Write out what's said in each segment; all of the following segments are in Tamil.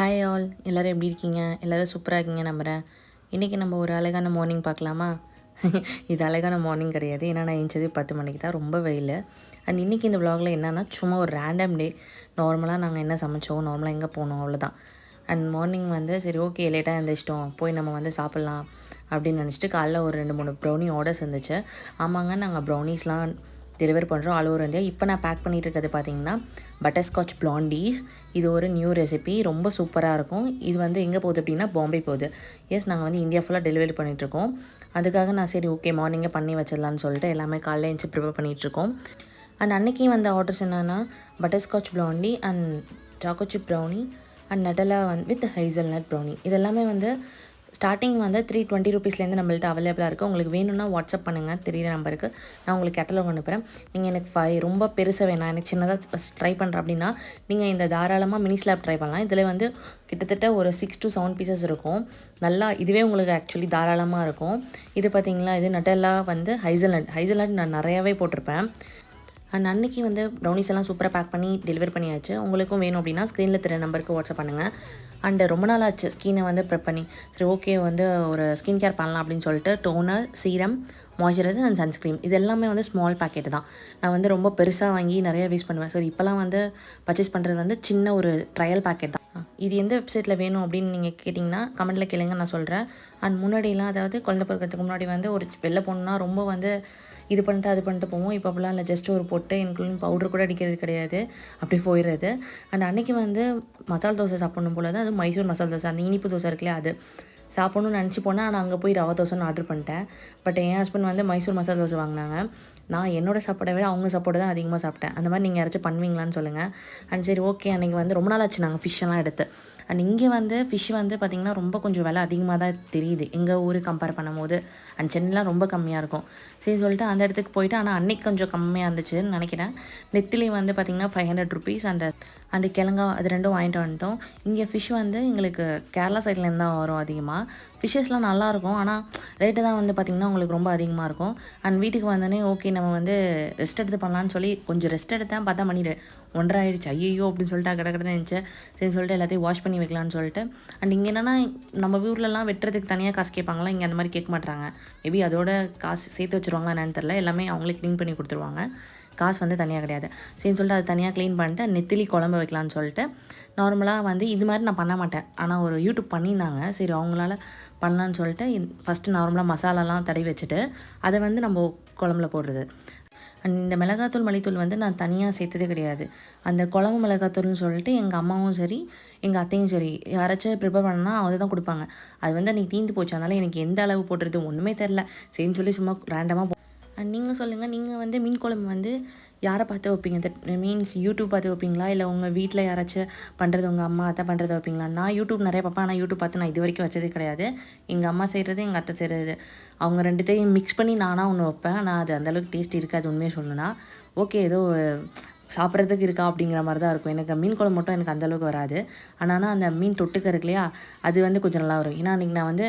ஹாய் ஆல், எல்லோரும் எப்படி இருக்கீங்க? எல்லோரும் சூப்பராக இருக்கீங்க நம்புகிறேன். இன்றைக்கி நம்ம ஒரு அழகான மார்னிங் பார்க்கலாமா? இது அழகான மார்னிங் கிடையாது. ஏன்னா நான் எழுந்தது 10 மணிக்கு தான், ரொம்ப வெயில். அண்ட் இன்றைக்கி இந்த விலாகில் என்னென்னா, சும்மா ஒரு ரேண்டம் டே. நார்மலாக நாங்கள் என்ன சமைச்சோம், நார்மலாக எங்கே போனோம், அவ்வளோதான். அண்ட் மார்னிங் வந்து சரி ஓகே லேட்டாக எழுந்திரிச்சிட்டோம், போய் நம்ம வந்து சாப்பிட்லாம் அப்படின்னு நினச்சிட்டு காலைல ஒரு 2-3 ப்ரௌனி ஆர்டர்ஸ் இருந்துச்சு. ஆமாங்க, நாங்கள் ப்ரௌனிஸ்லாம் டெலிவர் பண்ணுறோம் ஆல் ஓவர் இந்தியா. இப்போ நான் பேக் பண்ணிகிட்டு இருக்கிறது பார்த்தீங்கன்னா பட்டர்ஸ்காட்ச் பிளாண்டீஸ். இது ஒரு நியூ ரெசிபி, ரொம்ப சூப்பராக இருக்கும். இது வந்து எங்கே போகுது அப்படின்னா பாம்பே போகுது. எஸ், நாங்கள் வந்து இந்தியா ஃபுல்லாக டெலிவரி பண்ணிகிட்ருக்கோம். அதுக்காக நான் சரி ஓகே மார்னிங்கே பண்ணி வச்சிடலான்னு சொல்லிட்டு எல்லாமே காலையில் எழுந்து ப்ரிப்பேர் பண்ணிகிட்ருக்கோம். அண்ட் அன்றைக்கி வந்த ஆர்டர்ஸ் என்னென்னா butterscotch blondie and choco chip brownie and Nutella with hazelnut brownie. இது எல்லாமே வந்து ஸ்டார்டிங் வந்து 320 ரூபீஸ்லேருந்து நம்மள்ட்ட அவைலபிளாக இருக்குது. உங்களுக்கு வேணும்னா வாட்ஸ்அப் பண்ணுங்கள், தெரியிற நம்பருக்கு. நான் உங்களுக்கு கேட்டலாக் அனுப்புகிறேன். நீங்கள் எனக்கு 5 ரொம்ப பெருசாக வேணாம், எனக்கு சின்னதாக ஃபஸ்ட் ட்ரை பண்ணுறேன் அப்படின்னா நீங்கள் இந்த தாராளமாக மினி ஸ்லாப் ட்ரை பண்ணலாம். இதில் வந்து கிட்டத்தட்ட ஒரு 6 to 7 பீசஸ் இருக்கும். நல்லா இதுவே உங்களுக்கு ஆக்சுவலி தாராளமாக இருக்கும். இது பார்த்திங்களா, இது நட்டெல்லா வந்து ஹைசல்நட் நான் நிறையாவே போட்டிருப்பேன். அண்ட் அன்றைக்கி வந்து ப்ரௌனிஸ் எல்லாம் சூப்பராக பேக் பண்ணி டெலிவர் பண்ணியாச்சு. உங்களுக்கும் வேணும் அப்படின்னா ஸ்க்ரீனில் தெரிய நம்பருக்கு வாட்ஸ்அப் பண்ணுங்கள். அண்டு ரொம்ப நாள் ஆச்சு ஸ்கினை வந்து ப்ரெப் பண்ணி, சரி ஓகே வந்து ஒரு ஸ்கின் கேர் பண்ணலாம் அப்படின்னு சொல்லிட்டு toner, serum, moisturiser and sunscreen இது எல்லாமே வந்து ஸ்மால் பேக்கெட்டு தான். நான் வந்து ரொம்ப பெருசாக வாங்கி நிறையா யூஸ் பண்ணுவேன். ஸோ இப்போலாம் வந்து பர்ச்சேஸ் பண்ணுறது வந்து சின்ன ஒரு ட்ரையல் பேக்கெட் தான். இது எந்த வெப்சைட்டில் வேணும் அப்படின்னு நீங்கள் கேட்டிங்கன்னா கமெண்ட்டில் கேளுங்க, நான் சொல்கிறேன். அண்ட் முன்னாடிலாம் அதாவது குழந்தை பிறக்கிறதுக்கு முன்னாடி வந்து ஒரு வெளில போகணுன்னா ரொம்ப வந்து இது பண்ணிட்டு அது பண்ணிட்டு போவோம். இப்போ அப்படிலாம் இல்லை, ஜஸ்ட் ஒரு பொட்டு இன்க்ளூடிங் பவுடர் கூட அடிக்கிறது கிடையாது, அப்படி போயிடுறது. அண்ட் அன்றைக்கி வந்து மசாலா தோசை சாப்பிடணும் போல தான், அது மைசூர் மசாலா தோசை, அந்த இனிப்பு தோசை இருக்குல்லையா, அது சாப்பிட்ணுன்னு நினச்சி போனால். ஆனால் அங்கே போய் ரவா தோசைன்னு ஆர்டர் பண்ணிட்டேன். பட் என் ஹஸ்பண்ட் வந்து மைசூர் மசாலா தோசை வாங்கினாங்க. நான் என்னோடய சாப்பாடை விட அவங்க சாப்பாடு தான் அதிகமாக சாப்பிட்டேன். அந்த மாதிரி நீங்கள் யாராச்சும் பண்ணுவீங்களான்னு சொல்லுங்கள். அண்ட் சரி ஓகே, அன்றைக்கி வந்து ரொம்ப நாள் ஆச்சு நாங்கள் ஃபிஷ்ஷெல்லாம் எடுத்து. அண்ட் இங்கே வந்து ஃபிஷ் வந்து பார்த்திங்கன்னா ரொம்ப கொஞ்சம் விலை அதிகமாக தான் தெரியுது எங்கள் ஊருக்கு கம்பேர் பண்ணும்போது. அண்ட் சென்னைலாம் ரொம்ப கம்மியாக இருக்கும். சரி சொல்லிட்டு அந்த இடத்துக்கு போயிட்டு, ஆனால் அன்றைக்கி கொஞ்சம் கம்மியாக இருந்துச்சுன்னு நினைக்கிறேன். நெத்திலி வந்து பார்த்திங்கன்னா 500 ரூபீஸ் அண்டு கிழங்கா அது ரெண்டும் வாங்கிட்டு வந்துட்டோம். இங்கே ஃபிஷ் வந்து எங்களுக்கு கேரளா சைட்லேருந்து தான் வரும் அதிகமாக. ஃபிஷ்ஷஸ்லாம் நல்லாயிருக்கும், ஆனால் ரேட்டு தான் வந்து பார்த்திங்கன்னா உங்களுக்கு ரொம்ப அதிகமாக இருக்கும். அண்ட் வீட்டுக்கு வந்தோடனே ஓகே நம்ம வந்து ரெஸ்ட் எடுத்து பண்ணலான்னு சொல்லி கொஞ்சம் ரெஸ்ட் எடுத்தேன். பார்த்தா மணி 1:30 ஆயிடுச்சு. ஐயோ அப்படின்னு சொல்லிட்டு கடன்னு இருந்துச்சு. சரி சொல்லிட்டு எல்லாத்தையும் வாஷ் பண்ணி வைக்கலான்னு சொல்லிட்டு. அண்ட் இங்கே என்னென்னா நம்ம ஊர்லலாம் வெட்டுறதுக்கு தனியாக காசு கேட்பாங்களா, இங்கே அந்த மாதிரி கேட்க மாட்டாங்க. மேபி அதோட காசு சேர்த்து வச்சுருவாங்களா என்னன்னு தெரில. எல்லாமே அவங்களே க்ளீன் பண்ணி கொடுத்துருவாங்க, காசு வந்து தனியாக கிடையாது. சரின்னு சொல்லிட்டு அது தனியாக க்ளீன் பண்ணிட்டு நெத்திலி குழம்பு வைக்கலான்னு சொல்லிட்டு. நார்மலாக வந்து இது மாதிரி நான் பண்ண மாட்டேன், ஆனால் ஒரு யூடியூப் பண்ணியிருந்தாங்க, சரி அவங்களால பண்ணலான்னு சொல்லிட்டு ஃபஸ்ட்டு நார்மலாக மசாலாலாம் தடவி வச்சுட்டு அதை வந்து நம்ம குழம்புல போடுறது. அண்ட் இந்த மிளகாத்தூள் மல்லித்தூள் வந்து நான் தனியாக சேர்த்ததே கிடையாது. அந்த குழம்பு மிளகாத்தூள்னு சொல்லிட்டு எங்கள் அம்மாவும் சரி எங்கள் அத்தையும் சரி யாராச்சும் ப்ரிப்பேர் பண்ணால் அதை தான் கொடுப்பாங்க. அது வந்து அன்றைக்கி தீந்து போச்சு, அதனால் எனக்கு எந்த அளவு போட்டுறது ஒன்றுமே தெரில. சரின்னு சொல்லி சும்மா ரேண்டமாக. அண்ட் நீங்கள் சொல்லுங்கள், நீங்கள் வந்து மீன் குழம்பு வந்து யாரை பார்த்து வைப்பீங்க? தட் மீன்ஸ் யூடியூப் பார்த்து வைப்பீங்களா, இல்லை உங்கள் வீட்டில் யாராச்சும் பண்ணுறது உங்கள் அம்மா அத்தை பண்ணுறதை வைப்பீங்களா? நான் யூடியூப் நிறைய பார்ப்பேன், ஆனால் யூடியூப் பார்த்து நான் இது வரைக்கும் வச்சதே கிடையாது. எங்கள் அம்மா செய்கிறது, எங்கள் அத்தை செய்கிறது, அவங்க ரெண்டுத்தையும் மிக்ஸ் பண்ணி நானாக ஒன்று வைப்பேன். ஆனால் அது அந்தளவுக்கு டேஸ்ட் இருக்காது உண்மையாக சொல்லணும்னா. ஓகே ஏதோ சாப்பிட்றதுக்கு இருக்கா அப்படிங்கிற மாதிரி தான் இருக்கும். எனக்கு மீன் குழம்பு மட்டும் எனக்கு அந்தளவுக்கு வராது. ஆனால் அந்த மீன் தொட்டுக்க இருக்கு இல்லையா, அது வந்து கொஞ்சம் நல்லா வரும். ஏன்னா அன்றைக்கி நான் வந்து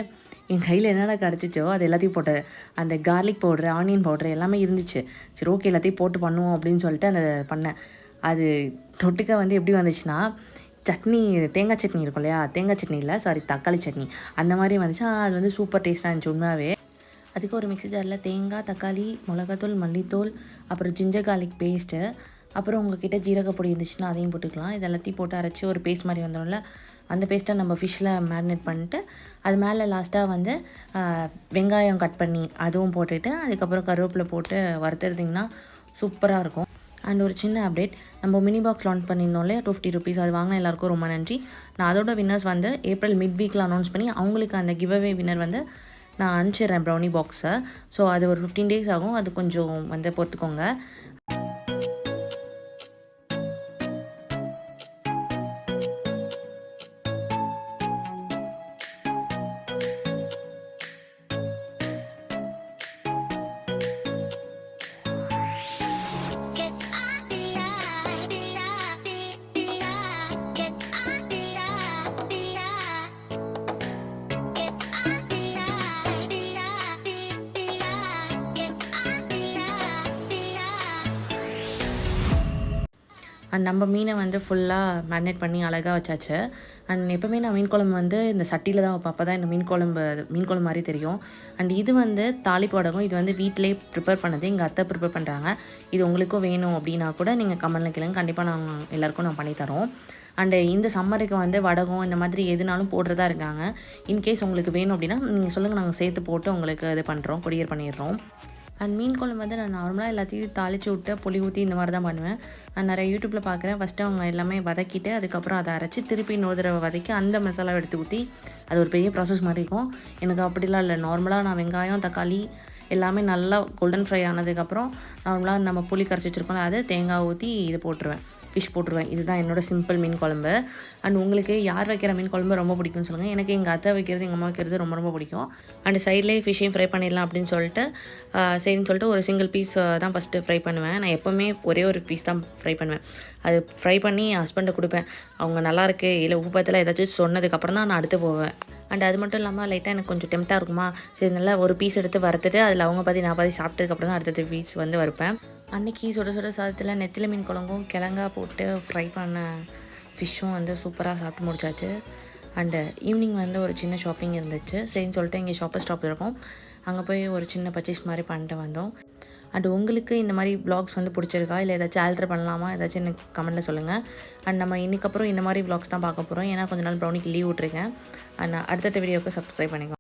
என் கையில் என்னென்ன கிடச்சிச்சோ அது எல்லாத்தையும் போட்டு அந்த கார்லிக் பவுட்ரு, ஆனியன் பவுட்ரு எல்லாமே இருந்துச்சு. சரி ஓகே எல்லாத்தையும் போட்டு பண்ணுவோம் அப்படின்னு சொல்லிட்டு அந்த பண்ணேன். அது தொட்டுக்க வந்து எப்படி வந்துச்சுன்னா, சட்னி தேங்காய் சட்னி இருக்கும் இல்லையா, தேங்காய் சட்னி இல்லை சாரி தக்காளி சட்னி அந்த மாதிரி வந்துச்சு. அது வந்து சூப்பர் டேஸ்ட்டாக இருந்துச்சு உண்மையாகவே. அதுக்கு ஒரு மிக்ஸி ஜாரில் தேங்காய், தக்காளி, மிளகாத்தூள், மல்லித்தூள், அப்புறம் ஜிஞ்சர் கார்லிக் பேஸ்ட்டு, அப்புறம் உங்கள்கிட்ட ஜீரகப்பொடி இருந்துச்சுன்னா அதையும் போட்டுக்கலாம். இது எல்லாத்தையும் போட்டு அரைச்சி ஒரு பேஸ்ட் மாதிரி வந்துடும்ல, அந்த பேஸ்ட்டை நம்ம ஃபிஷ்ஷில் மேரினேட் பண்ணிட்டு அது மேலே லாஸ்ட்டாக வந்து வெங்காயம் கட் பண்ணி அதுவும் போட்டுட்டு அதுக்கப்புறம் கருவேப்பிலை போட்டு வறுத்துறதிங்கன்னா சூப்பராக இருக்கும். அண்ட் ஒரு சின்ன அப்டேட், நம்ம மினி பாக்ஸ் லான்ச் பண்ணியிருந்தோம்ல 250 ரூபீஸ், அது வாங்கின எல்லாருக்கும் ரொம்ப நன்றி. நான் அதோட வின்னர்ஸ் வந்து ஏப்ரல் மிட் வீக்கில் அனௌன்ஸ் பண்ணி அவங்களுக்கு அந்த கிவ் அவே வின்னர் வந்து நான் அனுப்பிச்சிடுறேன் ப்ரௌனி பாக்ஸை. ஸோ அது ஒரு 15 days ஆகும், அது கொஞ்சம் வந்து பொறுத்துக்கோங்க. அண்ட் நம்ம மீனை வந்து ஃபுல்லாக மேரினேட் பண்ணி அழகாக வச்சாச்சு. அண்ட் எப்போவுமே நான் மீன் குழம்பு வந்து இந்த சட்டியில் தான் வைப்பேன். அப்போ தான் எனக்கு மீன் குழம்பு மாதிரி தெரியும். அண்ட் இது வந்து தாளிப்பு வடகம். இது வந்து வீட்டிலே ப்ரிப்பேர் பண்ணது, எங்கள் அத்தை ப்ரிப்பேர் பண்ணுறாங்க. இது உங்களுக்கும் வேணும் அப்படின்னா கூட நீங்கள் கமெண்ட்டில் கேளுங்க, கண்டிப்பாக நாங்கள் எல்லாேருக்கும் நான் பண்ணித்தரோம். அண்டு இந்த சம்மருக்கு வந்து வடகம் இந்த மாதிரி எதுனாலும் போடுறதா இருக்காங்க. இன்கேஸ் உங்களுக்கு வேணும் அப்படின்னா நீங்கள் சொல்லுங்கள், நாங்கள் சேர்த்து போட்டு உங்களுக்கு இது பண்ணுறோம், கொரியர் பண்ணிடுறோம். அண்ட் மீன் குழம்பு வந்து நான் நார்மலாக எல்லாத்தையும் தாளித்து விட்டு புளி ஊற்றி இந்த மாதிரி தான் பண்ணுவேன். நான் நிறைய யூடியூப்பில் பார்க்குறேன். ஃபஸ்ட்டு அவங்க எல்லாமே வதக்கிட்டு அதுக்கப்புறம் அதை அரைச்சி திருப்பி இன்னொரு தடவை வதக்கி அந்த மசாலாவை எடுத்து ஊற்றி அது ஒரு பெரிய ப்ராசஸ் மாதிரி இருக்கும். எனக்கு அப்படிலாம் இல்லை. நார்மலாக நான் வெங்காயம், தக்காளி எல்லாமே நல்லா கோல்டன் ஃப்ரை ஆனதுக்கப்புறம் நார்மலாக நம்ம புளி கரைச்சி வச்சுருக்கோம்ல, அது தேங்காய் ஊற்றி இது போட்டுருவேன், ஃபிஷ் போட்டுருவேன். இதுதான் என்னோடய சிம்பிள் மீன் குழம்பு. அண்ட் உங்களுக்கு யார் வைக்கிற மீன் குழம்பு ரொம்ப பிடிக்கும்னு சொல்லுங்கள். எனக்கு எங்கள் அத்தை வைக்கிறது, எங்கள் அம்மா வைக்கிறது ரொம்ப ரொம்ப பிடிக்கும். அண்ட் சைட்லேயே ஃபிஷ்ஷையும் ஃப்ரை பண்ணிடலாம் அப்படின்னு சொல்லிட்டு சரின்னு சொல்லிட்டு ஒரு சிங்கிள் பீஸ் தான் ஃபஸ்ட்டு ஃப்ரை பண்ணுவேன். நான் எப்போவுமே ஒரே ஒரு பீஸ் தான் ஃப்ரை பண்ணுவேன். அது ஃப்ரை பண்ணி என் ஹஸ்பண்டை கொடுப்பேன். அவங்க நல்லாயிருக்கு இல்லை உப்பு பத்தில் ஏதாச்சும் சொன்னதுக்கப்புறம் தான் நான் அடுத்து போவேன். அண்ட் அது மட்டும் இல்லாமல் லைட்டாக எனக்கு கொஞ்சம் டெம்ட்டாக இருக்குமா, சரி நல்லா ஒரு பீஸ் எடுத்து வறுத்துட்டு அதில் அவங்க பாதி நான் பாதி சாப்பிட்டதுக்கப்புறம் தான் அடுத்தது பீஸ் வந்து வறுப்பேன். அன்றைக்கி சுட சுட சாதத்தில் நெத்திலி மீன் குழம்பும் கிழங்கா போட்டு ஃப்ரை பண்ண ஃபிஷ்ஷும் வந்து சூப்பராக சாப்பிட்டு முடிச்சாச்சு. அண்டு ஈவினிங் வந்து ஒரு சின்ன ஷாப்பிங் இருந்துச்சு. சரின்னு சொல்லிட்டு இங்கே ஷாப்பர் ஸ்டாப் இருக்கும், அங்கே போய் ஒரு சின்ன பர்ச்சேஸ் மாதிரி பண்ணிட்டு வந்தோம். அண்ட் உங்களுக்கு இந்த மாதிரி வ்ளாக்ஸ் வந்து பிடிச்சிருக்கா, இல்லை ஏதாச்சும் ஆல்டர் பண்ணலாமா, ஏதாச்சும் எனக்கு கமெண்ட்டில் சொல்லுங்கள். அண்ட் நம்ம இன்றைக்கப்புறம் இந்த மாதிரி வ்ளாக்ஸ் தான் பார்க்க போகிறோம். ஏன்னா கொஞ்ச நாள் ப்ரௌனிக்கு லீவ் விட்ருக்கேன். அண்ட் அடுத்தடுத்த வீடியோவுக்கு சப்ஸ்கிரைப் பண்ணிக்கோங்க.